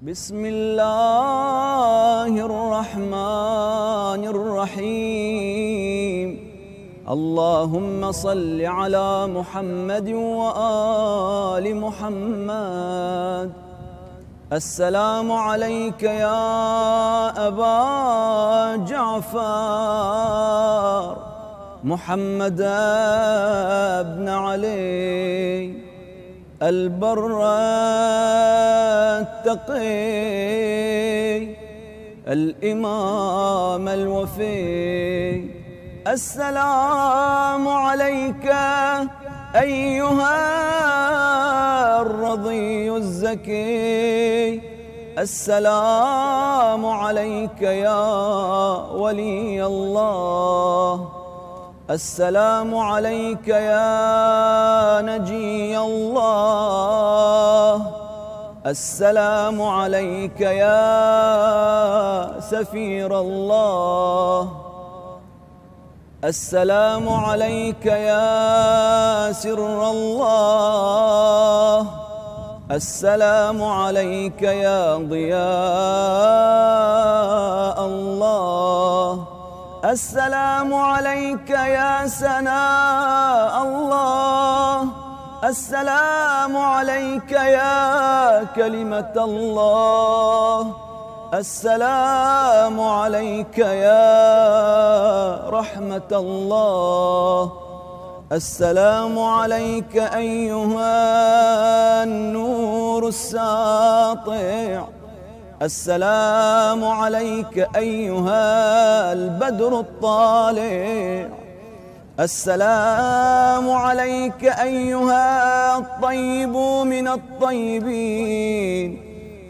بسم الله الرحمن الرحيم. اللهم صل على محمد وآل محمد. السلام عليك يا أبا جعفر محمد بن علي البر التقي الإمام الوفي. السلام عليك أيها الرضي الزكي. السلام عليك يا ولي الله. السلام عليك يا نجي الله. السلام عليك يا سفير الله. السلام عليك يا سر الله. السلام عليك يا ضياء الله. السلام عليك يا سناء الله. السلام عليك يا كلمة الله. السلام عليك يا رحمة الله. السلام عليك أيها النور الساطع. السلام عليك أيها البدر الطالع. السلام عليك أيها الطيب من الطيبين.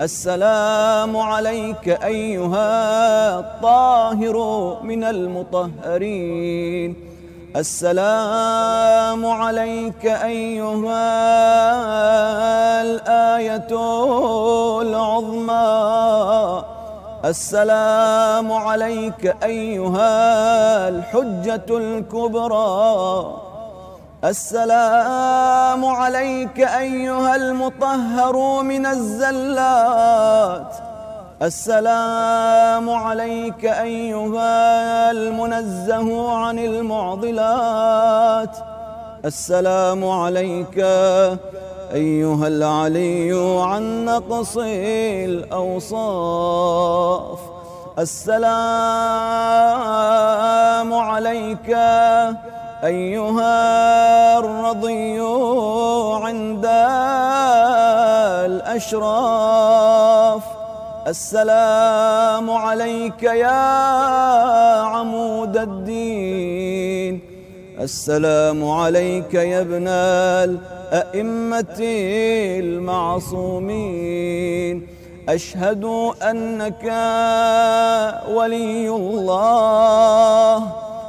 السلام عليك أيها الطاهر من المطهرين. السلام عليك أيها الآية العظمى. السلام عليك أيها الحجة الكبرى. السلام عليك أيها المطهر من الزلات. السلام عليك أيها المنزه عن المعضلات. السلام عليك أيها العلي عن نقص الأوصاف. السلام عليك أيها الرضي عند الأشراف. السلام عليك يا عمود الدين. السلام عليك يا ابن الأئمة المعصومين. أشهد أنك ولي الله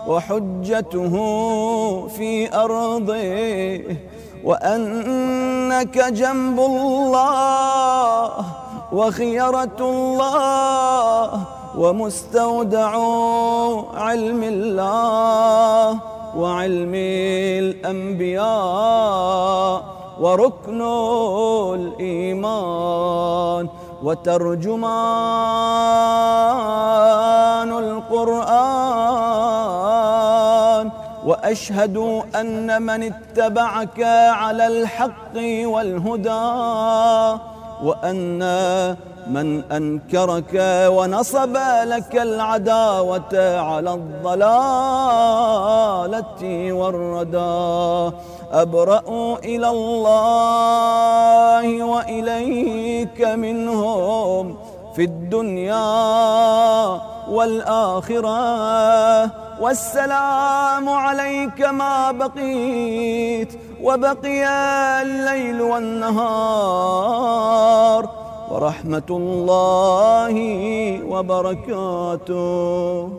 وحجته في أرضه، وأنك جنب الله وخيرة الله ومستودع علم الله وعلم الأنبياء وركن الإيمان وترجمان القرآن. وأشهد أن من اتبعك على الحق والهدى، وأن من أنكرك ونصب لك العداوة على الضلالة والردى أبرأ إلى الله وإليك منهم في الدنيا والآخرة. والسلام عليك ما بقيت وبقي الليل والنهار، ورحمة الله وبركاته.